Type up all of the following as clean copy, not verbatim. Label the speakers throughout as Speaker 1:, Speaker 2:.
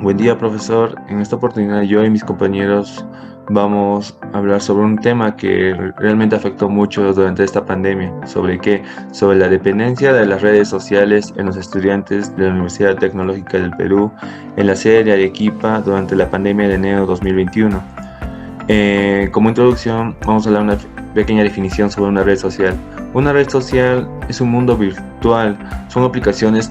Speaker 1: Buen día, profesor. En esta oportunidad yo y mis compañeros vamos a hablar sobre un tema que realmente afectó mucho durante esta pandemia. ¿Sobre qué? Sobre la dependencia de las redes sociales en los estudiantes de la Universidad Tecnológica del Perú en la sede de Arequipa durante la pandemia de enero 2021. Como introducción, vamos a dar una pequeña definición sobre una red social. Una red social es un mundo virtual. Son aplicaciones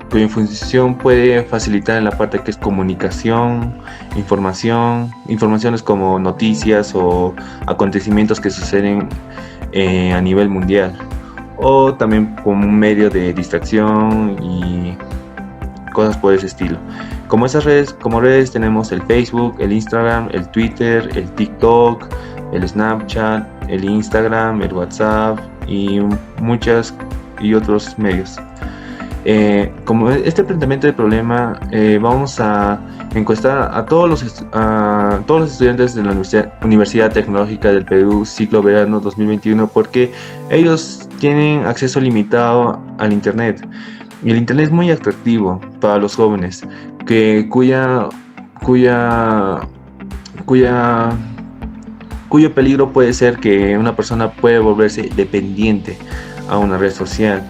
Speaker 1: cuya función puede facilitar en la parte que es comunicación, informaciones como noticias o acontecimientos que suceden a nivel mundial, o también como un medio de distracción y cosas por ese estilo. Como redes tenemos el Facebook, el Instagram, el Twitter, el TikTok, el Snapchat, el Instagram, el WhatsApp y muchas y otros medios. Como este planteamiento del problema, vamos a encuestar a todos los estudiantes de la Universidad Tecnológica del Perú ciclo verano 2021, porque ellos tienen acceso limitado al Internet. Y el Internet es muy atractivo para los jóvenes, cuyo peligro puede ser que una persona puede volverse dependiente a una red social.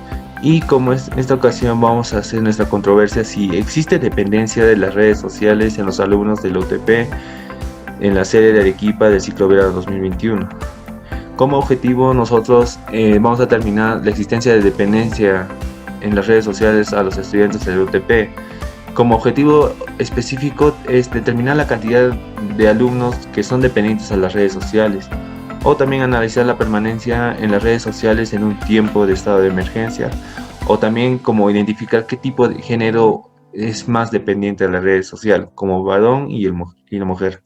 Speaker 1: Y como en esta ocasión vamos a hacer nuestra controversia si existe dependencia de las redes sociales en los alumnos del UTP en la sede de Arequipa del ciclo verano 2021. Como objetivo nosotros vamos a determinar la existencia de dependencia en las redes sociales a los estudiantes del UTP. Como objetivo específico es determinar la cantidad de alumnos que son dependientes a las redes sociales, o también analizar la permanencia en las redes sociales en un tiempo de estado de emergencia, o también como identificar qué tipo de género es más dependiente de la red social, como varón y la mujer.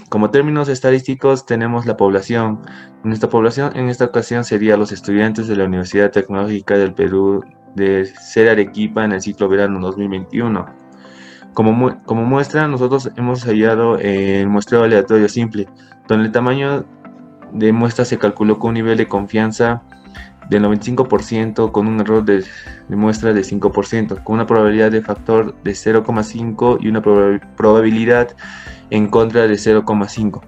Speaker 1: Como términos estadísticos tenemos la población. Nuestra población en esta ocasión sería los estudiantes de la Universidad Tecnológica del Perú de sede Arequipa en el ciclo verano 2021. Como muestra, nosotros hemos hallado el muestreo aleatorio simple, donde el tamaño de muestra se calculó con un nivel de confianza del 95% con un error de muestra de 5%, con una probabilidad de factor de 0,5 y una probabilidad en contra de 0,5,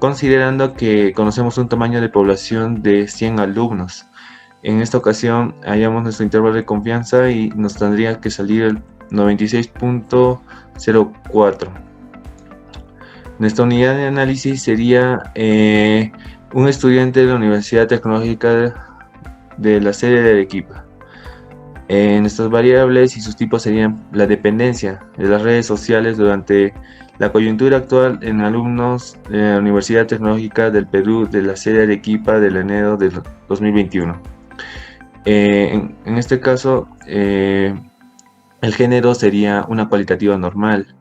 Speaker 1: considerando que conocemos un tamaño de población de 100 alumnos. En esta ocasión hallamos nuestro intervalo de confianza y nos tendría que salir el 96.04. Nuestra unidad de análisis sería un estudiante de la Universidad Tecnológica de la sede de Arequipa. Nuestras variables y sus tipos serían la dependencia de las redes sociales durante la coyuntura actual en alumnos de la Universidad Tecnológica del Perú de la sede de Arequipa del enero de 2021. En este caso, el género sería una cualitativa normal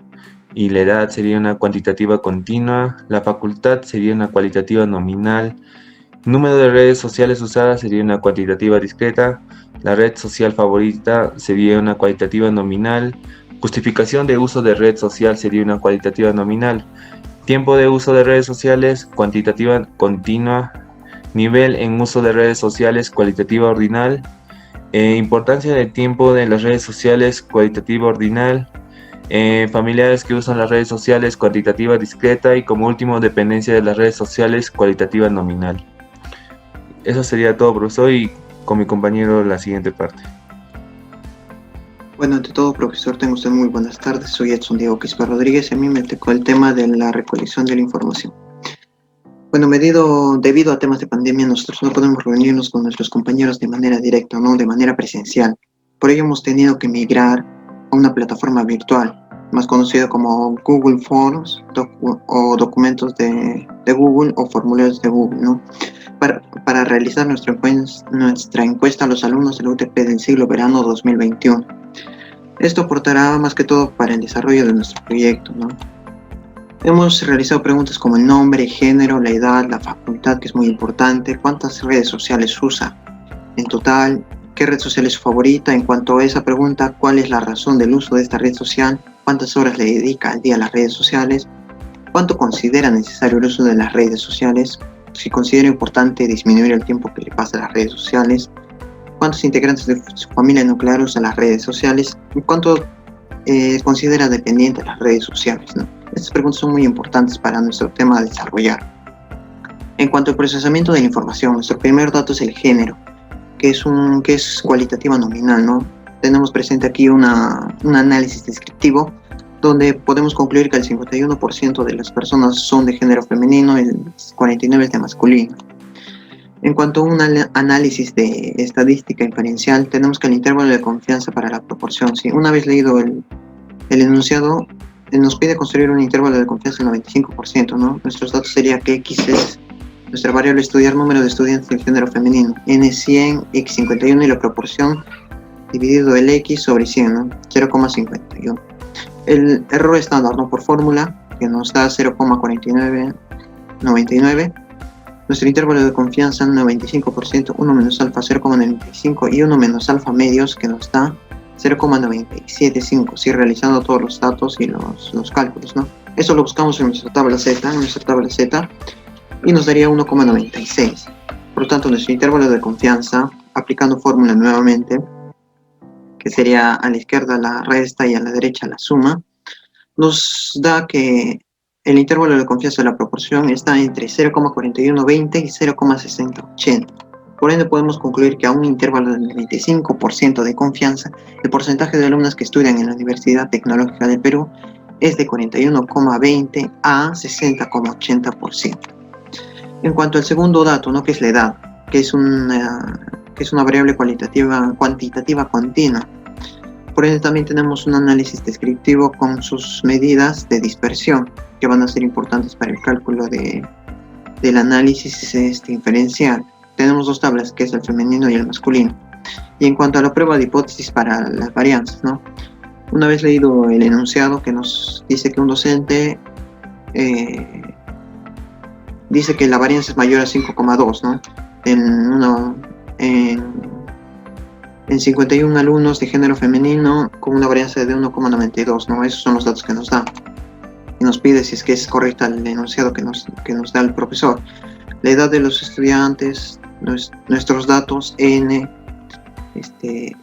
Speaker 1: y la edad sería una cuantitativa continua, la facultad sería una cualitativa nominal, número de redes sociales usadas sería una cuantitativa discreta, la red social favorita sería una cualitativa nominal, justificación de uso de red social sería una cualitativa nominal, tiempo de uso de redes sociales cuantitativa continua, nivel en uso de redes sociales cualitativa ordinal, importancia del tiempo de las redes sociales cualitativa ordinal, familiares que usan las redes sociales cuantitativa discreta y como último dependencia de las redes sociales cualitativa nominal. Eso sería todo, profesor, y con mi compañero la siguiente parte.
Speaker 2: Bueno, ante todo, profesor, tengo usted muy buenas tardes. Soy Edson Diego Quispe Rodríguez y a mí me tocó el tema de la recolección de la información. Bueno, debido a temas de pandemia, nosotros no podemos reunirnos con nuestros compañeros de manera directa, no de manera presencial. Por ello hemos tenido que migrar a una plataforma virtual, más conocida como Google Forms o documentos de Google o formularios de Google, ¿no? Para realizar nuestra encuesta a los alumnos del UTP del ciclo verano 2021. Esto aportará más que todo para el desarrollo de nuestro proyecto, ¿no? Hemos realizado preguntas como el nombre, género, la edad, la facultad, que es muy importante, cuántas redes sociales usa en total, qué red social es su favorita. En cuanto a esa pregunta, cuál es la razón del uso de esta red social, cuántas horas le dedica al día a las redes sociales, cuánto considera necesario el uso de las redes sociales, si considera importante disminuir el tiempo que le pasa a las redes sociales, cuántos integrantes de su familia nuclear usan las redes sociales y cuánto considera dependiente de las redes sociales, ¿no? Estas preguntas son muy importantes para nuestro tema a desarrollar. En cuanto al procesamiento de la información, nuestro primer dato es el género, que es cualitativa nominal, ¿no? Tenemos presente aquí un análisis descriptivo donde podemos concluir que el 51% de las personas son de género femenino y el 49% es de masculino. En cuanto a un análisis de estadística inferencial, tenemos que el intervalo de confianza para la proporción, ¿sí? Una vez leído el enunciado, nos pide construir un intervalo de confianza del 95%, ¿no? Nuestros datos sería que X es nuestra variable estudiar número de estudiantes del género femenino, N 100, X 51 y la proporción dividido el X sobre 100, ¿no? 0,51. El error estándar, ¿no? Por fórmula, que nos da 0,4999. Nuestro intervalo de confianza 95%, 1 menos alfa 0,95 y 1 menos alfa medios que nos da 0,975, ¿sí? Realizando todos los datos y los cálculos, ¿no? Eso lo buscamos en nuestra tabla Z, y nos daría 1,96. Por lo tanto, nuestro intervalo de confianza, aplicando fórmula nuevamente, que sería a la izquierda la resta y a la derecha la suma, nos da que el intervalo de confianza de la proporción está entre 0,4120 y 0,6080. Por ende, podemos concluir que a un intervalo del 95% de confianza, el porcentaje de alumnos que estudian en la Universidad Tecnológica del Perú es de 41,20 a 60,80%. En cuanto al segundo dato, ¿no? Que es la edad, que es una variable cuantitativa continua. Por ende, también tenemos un análisis descriptivo con sus medidas de dispersión, que van a ser importantes para el cálculo del análisis inferencial. Tenemos dos tablas, que es el femenino y el masculino. Y en cuanto a la prueba de hipótesis para las varianzas, ¿no? Una vez leído el enunciado que nos dice que un docente dice que la varianza es mayor a 5,2, ¿no? En 51 alumnos de género femenino con una varianza de 1,92, ¿no? Esos son los datos que nos da. Y nos pide si es que es correcta el enunciado que nos da el profesor. La edad de los estudiantes, nuestros datos, n,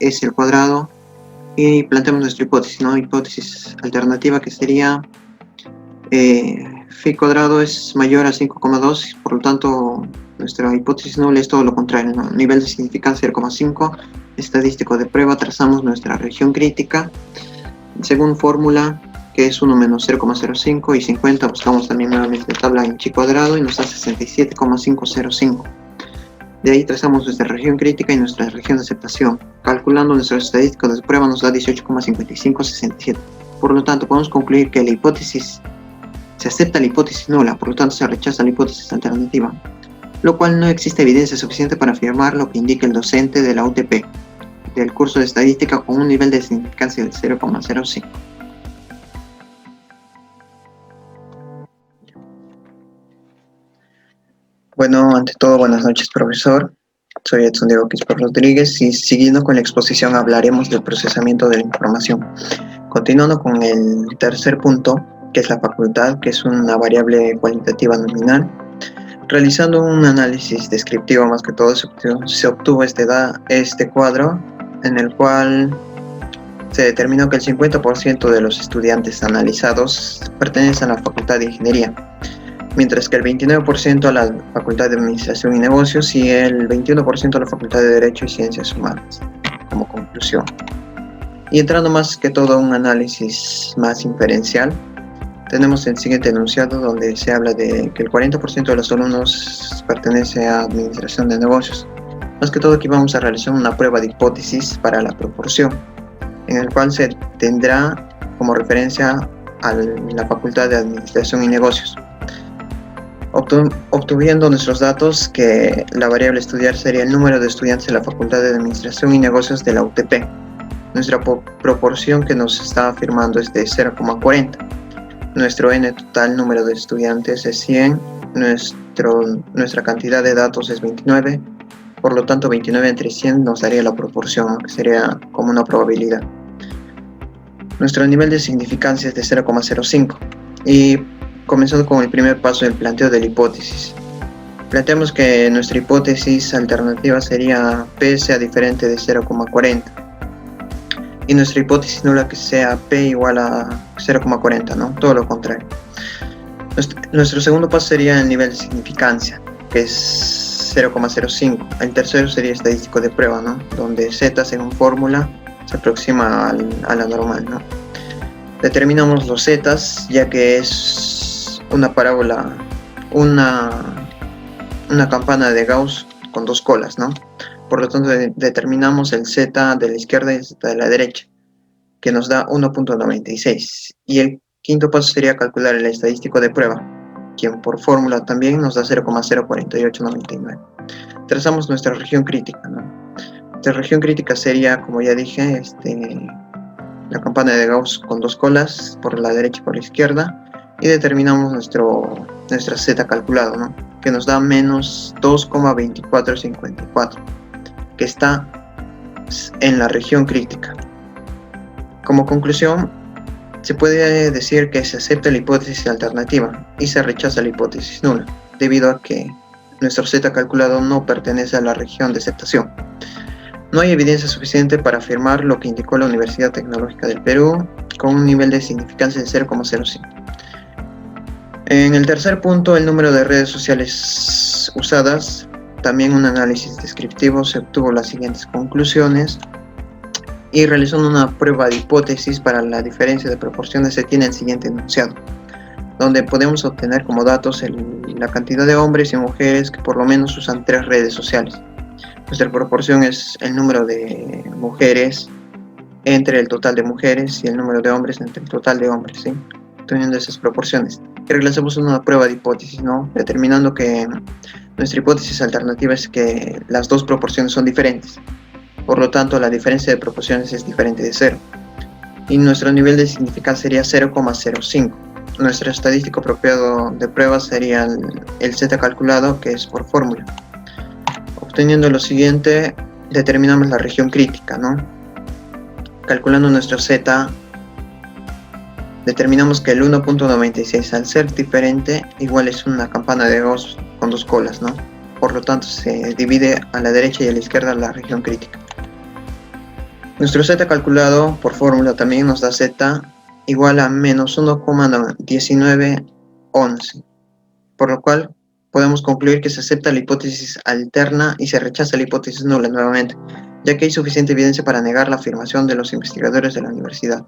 Speaker 2: s al cuadrado, y planteamos nuestra hipótesis, ¿no? Hipótesis alternativa que sería phi cuadrado es mayor a 5,2, por lo tanto nuestra hipótesis nula es todo lo contrario, ¿no? Nivel de significancia 0,5, estadístico de prueba, trazamos nuestra región crítica, según fórmula que es 1 menos 0,05 y 50, buscamos también nuevamente la tabla en chi cuadrado y nos da 67,505. De ahí trazamos nuestra región crítica y nuestra región de aceptación. Calculando nuestro estadístico de prueba nos da 18,5567. Por lo tanto, podemos concluir que la hipótesis se acepta la hipótesis nula, por lo tanto se rechaza la hipótesis alternativa, lo cual no existe evidencia suficiente para afirmar lo que indica el docente de la UTP del curso de estadística con un nivel de significancia de 0,05. Bueno, ante todo, buenas noches, profesor. Soy Edson Diego Quispe Rodríguez y siguiendo con la exposición hablaremos del procesamiento de la información. Continuando con el tercer punto, que es la facultad, que es una variable cualitativa nominal. Realizando un análisis descriptivo, más que todo, se obtuvo este cuadro en el cual se determinó que el 50% de los estudiantes analizados pertenecen a la Facultad de Ingeniería, mientras que el 29% a la Facultad de Administración y Negocios y el 21% a la Facultad de Derecho y Ciencias Humanas, como conclusión. Y entrando más que todo a un análisis más inferencial, tenemos el siguiente enunciado donde se habla de que el 40% de los alumnos pertenece a Administración de Negocios. Más que todo aquí vamos a realizar una prueba de hipótesis para la proporción, en el cual se tendrá como referencia a la Facultad de Administración y Negocios. Obtuviendo nuestros datos que la variable a estudiar sería el número de estudiantes de la Facultad de Administración y Negocios de la UTP. Nuestra proporción que nos está afirmando es de 0,40. Nuestro n total número de estudiantes es 100. Nuestra cantidad de datos es 29. Por lo tanto, 29 entre 100 nos daría la proporción, que sería como una probabilidad. Nuestro nivel de significancia es de 0,05. Y comenzando con el primer paso del planteo de la hipótesis. Planteamos que nuestra hipótesis alternativa sería P sea diferente de 0,40 y nuestra hipótesis nula que sea P igual a 0,40, ¿no? Todo lo contrario. Nuestro segundo paso sería el nivel de significancia, que es 0,05. El tercero sería estadístico de prueba, ¿no? Donde Z, según fórmula, se aproxima a la normal, ¿no? Determinamos los zetas, ya que es una parábola, una campana de Gauss con dos colas, ¿no? Por lo tanto, determinamos el z de la izquierda y el z de la derecha, que nos da 1.96. Y el quinto paso sería calcular el estadístico de prueba, quien por fórmula también nos da 0,04899. Trazamos nuestra región crítica, ¿no? Nuestra región crítica sería, como ya dije, la campana de Gauss con dos colas, por la derecha y por la izquierda, y determinamos nuestra z calculado, ¿no? Que nos da menos 2,2454, que está en la región crítica. Como conclusión, se puede decir que se acepta la hipótesis alternativa y se rechaza la hipótesis nula, debido a que nuestro z calculado no pertenece a la región de aceptación. No hay evidencia suficiente para afirmar lo que indicó la Universidad Tecnológica del Perú, con un nivel de significancia de 0,05. En el tercer punto, el número de redes sociales usadas, también un análisis descriptivo, se obtuvo las siguientes conclusiones y realizando una prueba de hipótesis para la diferencia de proporciones se tiene el siguiente enunciado, donde podemos obtener como datos la cantidad de hombres y mujeres que por lo menos usan 3 redes sociales. Nuestra proporción es el número de mujeres entre el total de mujeres y el número de hombres entre el total de hombres, ¿sí? Teniendo esas proporciones. Y realizamos una prueba de hipótesis, ¿no? Determinando que nuestra hipótesis alternativa es que las dos proporciones son diferentes. Por lo tanto, la diferencia de proporciones es diferente de 0. Y nuestro nivel de significancia sería 0,05. Nuestro estadístico apropiado de prueba sería el z calculado, que es por fórmula. Obteniendo lo siguiente, determinamos la región crítica, ¿no? Calculando nuestro z, determinamos que el 1.96 al ser diferente igual es una campana de Gauss con dos colas, ¿no? Por lo tanto, se divide a la derecha y a la izquierda la región crítica. Nuestro z calculado por fórmula también nos da z igual a menos 1,1911, por lo cual podemos concluir que se acepta la hipótesis alterna y se rechaza la hipótesis nula nuevamente, ya que hay suficiente evidencia para negar la afirmación de los investigadores de la universidad,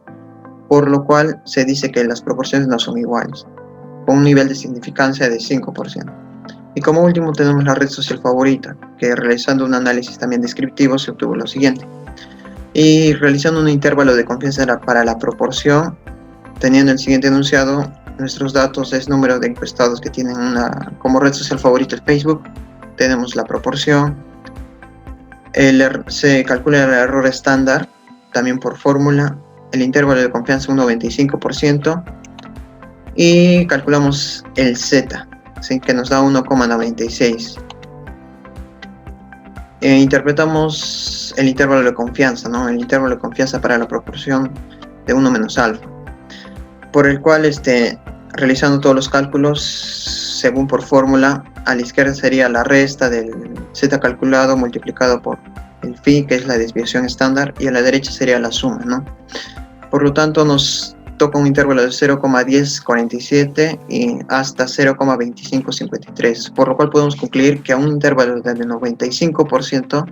Speaker 2: por lo cual se dice que las proporciones no son iguales, con un nivel de significancia de 5%. Y como último tenemos la red social favorita, que realizando un análisis también descriptivo se obtuvo lo siguiente. Y realizando un intervalo de confianza para la proporción, teniendo el siguiente enunciado, nuestros datos es número de encuestados que tienen como red social favorita el Facebook, tenemos la proporción, se calcula el error estándar, también por fórmula, el intervalo de confianza un 95%, y calculamos el Z, ¿sí? Que nos da 1,96. Interpretamos el intervalo de confianza, ¿no? El intervalo de confianza para la proporción de 1 menos alfa, por el cual realizando todos los cálculos según por fórmula, a la izquierda sería la resta del z calculado multiplicado por el phi, que es la desviación estándar, y a la derecha sería la suma, ¿no? Por lo tanto nos toca un intervalo de 0,1047 y hasta 0,2553, por lo cual podemos concluir que a un intervalo del 95%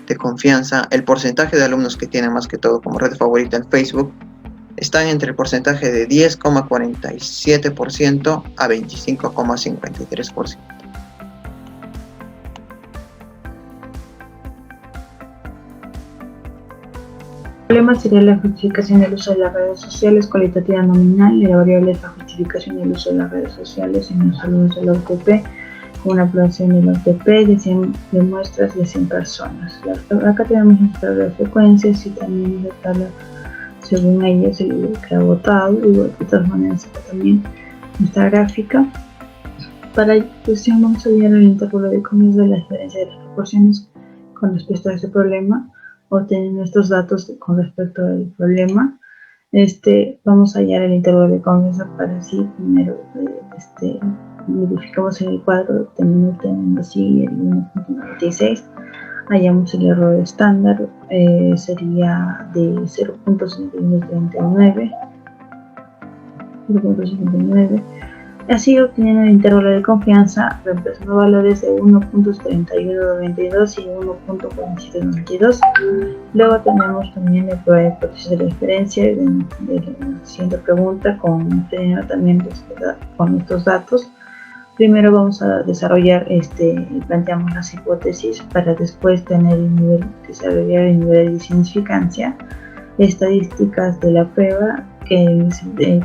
Speaker 2: de confianza, el porcentaje de alumnos que tienen más que todo como red favorita el Facebook están entre el porcentaje de 10,47% a 25,53%.
Speaker 3: El problema sería la justificación del uso de las redes sociales cualitativa nominal, y la variable es la justificación del uso de las redes sociales en los alumnos de la UTP, con una población de la UTP de 100 de muestras de 100 personas. Acá tenemos nuestra tabla de frecuencias y también la tabla según ella se le ha votado, y de todas maneras acá también nuestra gráfica. Para la cuestión vamos a hallar el intervalo de confianza de la diferencia de las proporciones con respecto a este problema, obteniendo estos datos con respecto al problema. Vamos a hallar el intervalo de confianza para así primero verificamos en el cuadro, teniendo así el 1.96, hallamos el error estándar, sería de 0.79. Así, obteniendo el intervalo de confianza, reemplazando valores de 1.3192 y 1.4792. Luego tenemos también la prueba de hipótesis de referencia de la siguiente pregunta, también con estos datos. Primero vamos a desarrollar, planteamos las hipótesis para después desarrollar el nivel de significancia, estadísticas de la prueba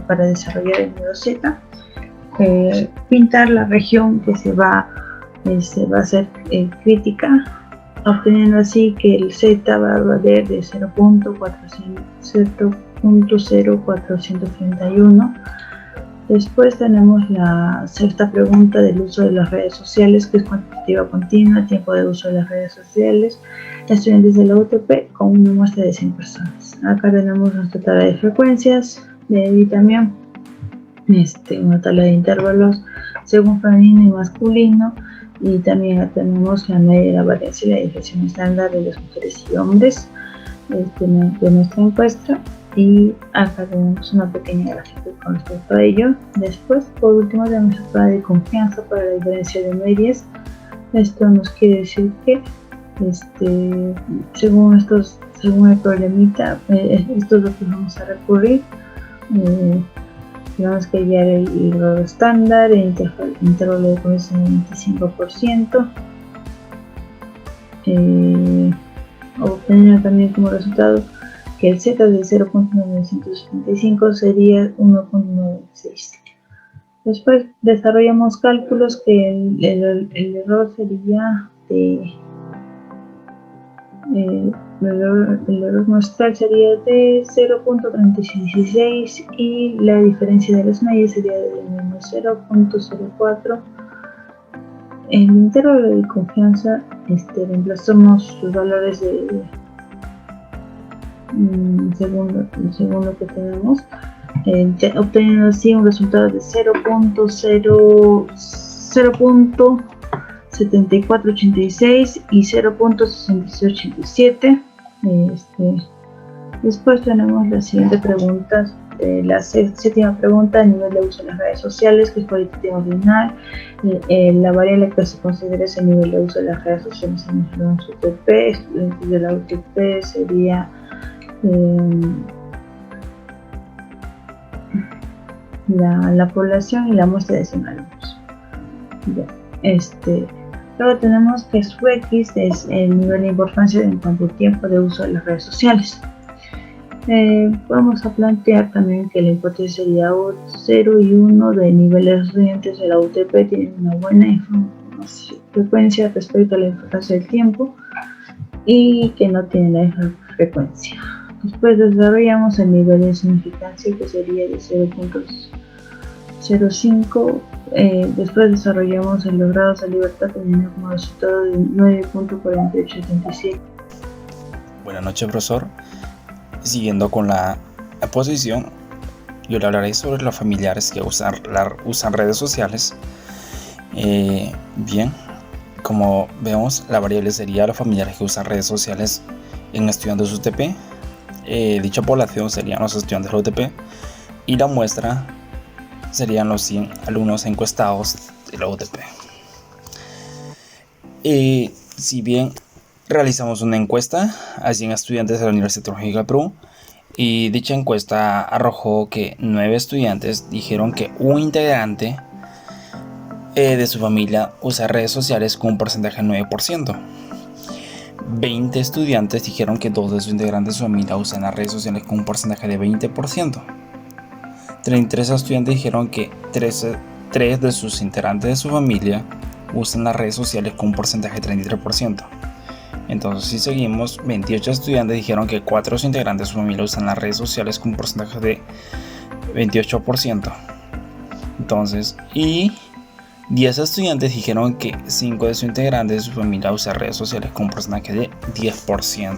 Speaker 3: para desarrollar el nivel Z. Pintar la región que se va a ser crítica, obteniendo así que el Z va a valer de 0.0431. Después tenemos la sexta pregunta del uso de las redes sociales, que es cuantitativa continua, tiempo de uso de las redes sociales, estudiantes de la UTP con una muestra de 100 personas. Acá tenemos nuestra tabla de frecuencias, y también una tabla de intervalos según femenino y masculino, y también tenemos la media de la varianza y la desviación estándar de las mujeres y hombres de nuestra encuesta, y acá tenemos una pequeña gráfica con respecto a ello. Después, por último, tenemos la prueba de confianza para la diferencia de medias. Esto nos quiere decir que según el problemita, estos datos vamos a recurrir. Tenemos que hallar el error estándar, el intervalo de confianza del 25%, obteniendo también como resultado que el Z de 0.975 sería 1.96. Después desarrollamos cálculos que el error sería el error muestral sería de 0.36 y la diferencia de las medias sería de menos 0.04. En el intervalo de confianza reemplazamos los valores según lo que tenemos, obteniendo así un resultado de 0.7486 y 0.6687. Después tenemos las siguientes preguntas. La séptima pregunta, el nivel de uso de las redes sociales, que es cualitativo ordinal. La variable que se considera es el nivel de uso de las redes sociales en los UTP. Estudiantes de la UTP sería la población y la muestra de 100 alumnos. Luego tenemos que su X es el nivel de importancia en cuanto al tiempo de uso de las redes sociales. Vamos a plantear también que la hipótesis sería 0 y 1 de nivel de los estudiantes de la UTP tienen una buena frecuencia respecto a la importancia del tiempo y que no tienen la misma frecuencia. Después desarrollamos el nivel de significancia, que sería de 0.05. Después desarrollamos los grados de libertad teniendo como resultado de 9.4877.
Speaker 4: Buenas noches, profesor. Siguiendo con la exposición, yo le hablaré sobre los familiares que usan redes sociales. Bien, como vemos, la variable sería los familiares que usan redes sociales en estudiantes de UTP. Dicha población serían los estudiantes de la UTP y la muestra serían los 100 alumnos encuestados de la UTP. Si bien realizamos una encuesta a 100 estudiantes de la Universidad Tecnológica del Perú, y dicha encuesta arrojó que 9 estudiantes dijeron que un integrante de su familia usa redes sociales con un porcentaje del 9%. 20 estudiantes dijeron que 2 de sus integrantes de su familia usan las redes sociales con un porcentaje de 20%. 33 estudiantes dijeron que 3 de sus integrantes de su familia usan las redes sociales con un porcentaje de 33%. Entonces, si seguimos, 28 estudiantes dijeron que 4 de sus integrantes de su familia usan las redes sociales con un porcentaje de 28%. Entonces, y 10 estudiantes dijeron que 5 de sus integrantes de su familia usan redes sociales con un porcentaje de 10%.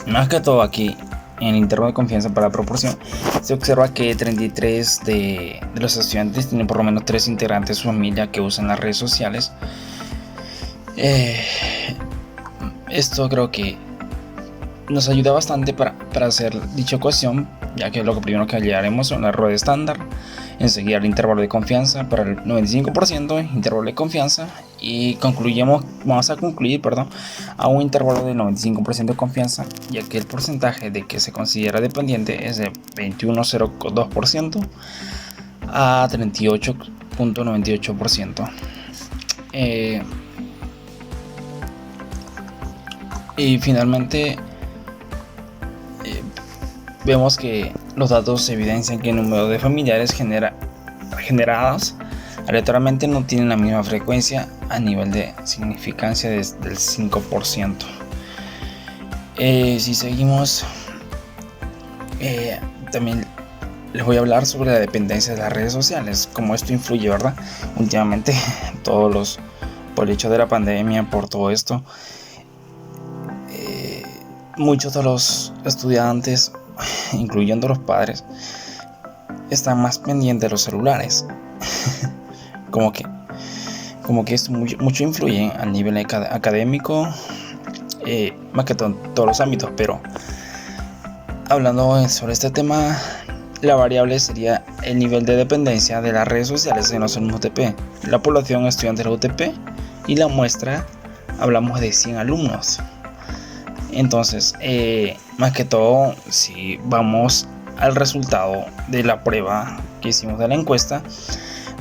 Speaker 4: Más que todo aquí, en el intervalo de confianza para la proporción, se observa que 33 de los estudiantes tienen por lo menos 3 integrantes de su familia que usan las redes sociales. Esto creo que nos ayuda bastante para hacer dicha ecuación, ya que lo primero que hallaremos son la rueda estándar, enseguida el intervalo de confianza para el 95%, intervalo de confianza, y vamos a concluir a un intervalo del 95% de confianza, ya que el porcentaje de que se considera dependiente es de 21,02% a 38,98%. Y finalmente vemos que los datos evidencian que el número de familiares generados aleatoriamente no tienen la misma frecuencia a nivel de significancia del 5%. Si seguimos, también les voy a hablar sobre la dependencia de las redes sociales, cómo esto influye, ¿verdad? Últimamente, por el hecho de la pandemia, por todo esto, muchos de los estudiantes, incluyendo los padres, están más pendientes de los celulares. como que esto mucho influye al nivel académico, más que todo en todos los ámbitos. Pero hablando sobre este tema, la variable sería el nivel de dependencia de las redes sociales en los alumnos UTP, la población estudiante de la UTP, y la muestra hablamos de 100 alumnos. Entonces, más que todo, si vamos al resultado de la prueba que hicimos de la encuesta,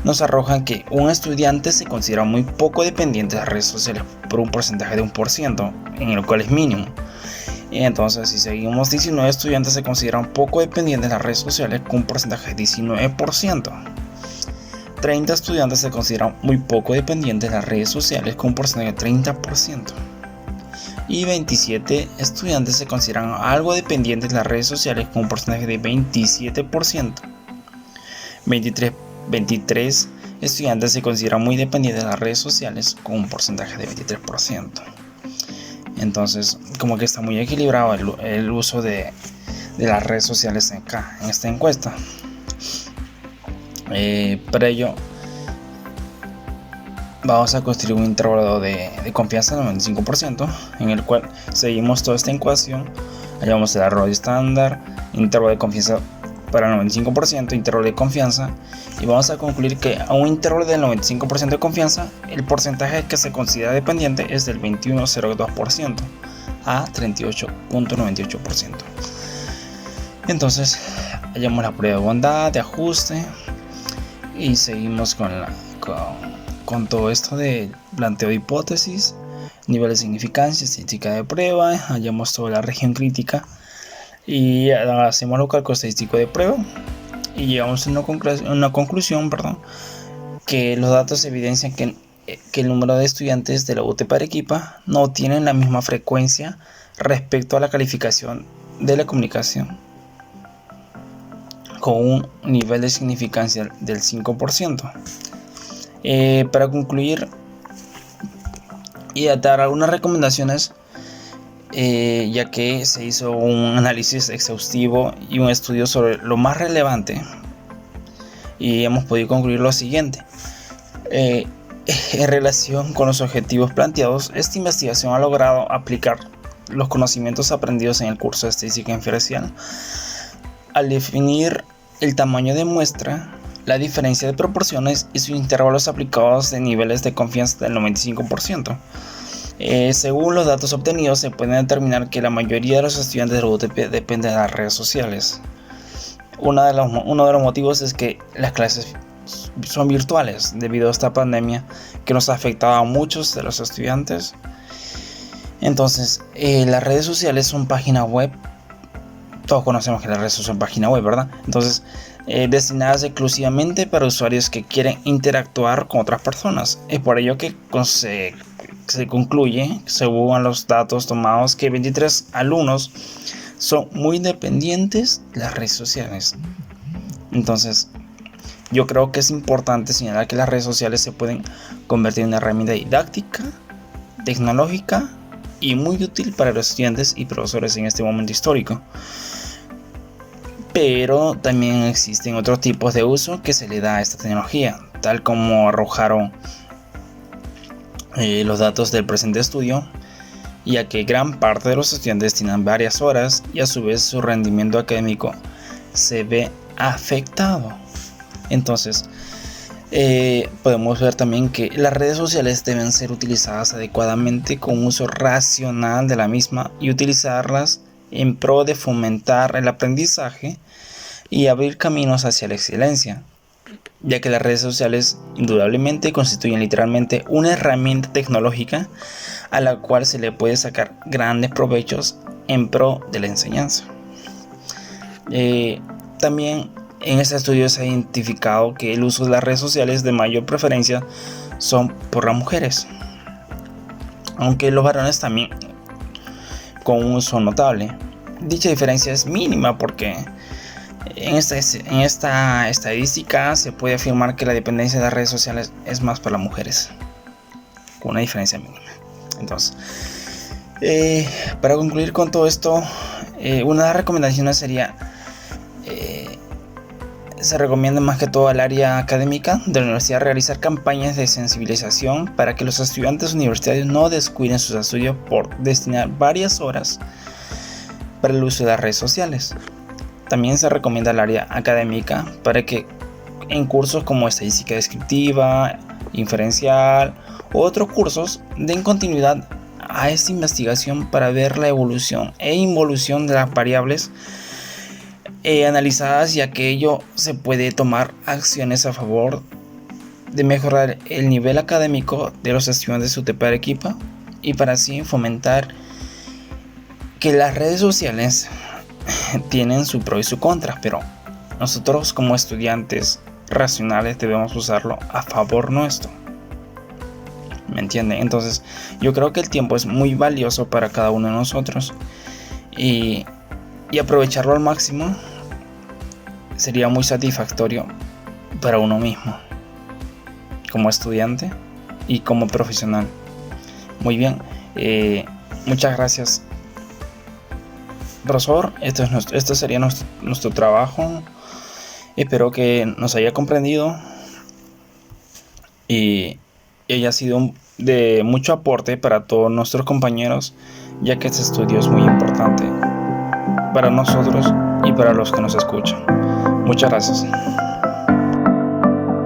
Speaker 4: nos arrojan que un estudiante se considera muy poco dependiente de las redes sociales por un porcentaje de 1%, en el cual es mínimo. Entonces, si seguimos, 19 estudiantes se consideran poco dependientes de las redes sociales con un porcentaje de 19%. 30 estudiantes se consideran muy poco dependientes de las redes sociales con un porcentaje de 30%. Y 27 estudiantes se consideran algo dependientes de las redes sociales con un porcentaje de 27%. 23 estudiantes se consideran muy dependientes de las redes sociales con un porcentaje de 23%. Entonces, como que está muy equilibrado el uso de las redes sociales acá, en esta encuesta. Para ello, vamos a construir un intervalo de confianza del 95%, en el cual seguimos toda esta ecuación. Hallamos el arroyo estándar, intervalo de confianza para el 95%, intervalo de confianza, y vamos a concluir que a un intervalo del 95% de confianza, el porcentaje que se considera dependiente es del 21,02% a 38,98%. Entonces, hallamos la prueba de bondad, de ajuste, y seguimos con todo esto de planteo de hipótesis, nivel de significancia, estadística de prueba. Hallamos toda la región crítica y hacemos los cálculos estadísticos de prueba y llegamos a una conclusión, que los datos evidencian que el número de estudiantes de la UTP Arequipa no tienen la misma frecuencia respecto a la calificación de la comunicación, con un nivel de significancia del 5%. Para concluir y dar algunas recomendaciones, ya que se hizo un análisis exhaustivo y un estudio sobre lo más relevante, y hemos podido concluir lo siguiente. En relación con los objetivos planteados, esta investigación ha logrado aplicar los conocimientos aprendidos en el curso de estadística inferencial al definir el tamaño de muestra, la diferencia de proporciones y sus intervalos aplicados de niveles de confianza del 95%. Según los datos obtenidos, se puede determinar que la mayoría de los estudiantes de la UTP depende de las redes sociales. Uno de los motivos es que las clases son virtuales debido a esta pandemia que nos ha afectado a muchos de los estudiantes. Entonces, las redes sociales son páginas web. Todos conocemos que las redes son páginas web, ¿verdad? Entonces, destinadas exclusivamente para usuarios que quieren interactuar con otras personas. Es por ello que se concluye, según los datos tomados, que 23 alumnos son muy dependientes de las redes sociales. Entonces, yo creo que es importante señalar que las redes sociales se pueden convertir en una herramienta didáctica, tecnológica y muy útil para los estudiantes y profesores en este momento histórico. pero también existen otros tipos de uso que se le da a esta tecnología, tal como arrojaron los datos del presente estudio, ya que gran parte de los estudiantes tienen varias horas y a su vez su rendimiento académico se ve afectado. Entonces podemos ver también que las redes sociales deben ser utilizadas adecuadamente con uso racional de la misma y utilizarlas en pro de fomentar el aprendizaje y abrir caminos hacia la excelencia, ya que las redes sociales indudablemente constituyen literalmente una herramienta tecnológica a la cual se le puede sacar grandes provechos en pro de la enseñanza. También en este estudio se ha identificado que el uso de las redes sociales de mayor preferencia son por las mujeres, aunque los varones también con un uso notable. Dicha diferencia es mínima porque en esta estadística se puede afirmar que la dependencia de las redes sociales es más para las mujeres, con una diferencia mínima. Entonces, para concluir con todo esto, una de las recomendaciones sería se recomienda más que todo al área académica de la universidad realizar campañas de sensibilización para que los estudiantes universitarios no descuiden sus estudios por destinar varias horas para el uso de las redes sociales. También se recomienda al área académica para que en cursos como estadística descriptiva, inferencial u otros cursos den continuidad a esta investigación para ver la evolución e involución de las variables analizadas, ya que ello se puede tomar acciones a favor de mejorar el nivel académico de los estudiantes de UTP Arequipa y para así fomentar que las redes sociales tienen su pro y su contra, pero nosotros como estudiantes racionales debemos usarlo a favor nuestro. ¿Me entienden? Entonces yo creo que el tiempo es muy valioso para cada uno de nosotros y aprovecharlo al máximo sería muy satisfactorio para uno mismo como estudiante y como profesional. Muy bien, muchas gracias, Rosor. Esto sería nuestro trabajo. Espero que nos haya comprendido y haya sido de mucho aporte para todos nuestros compañeros, ya que este estudio es muy importante para nosotros y para los que nos escuchan. Muchas gracias.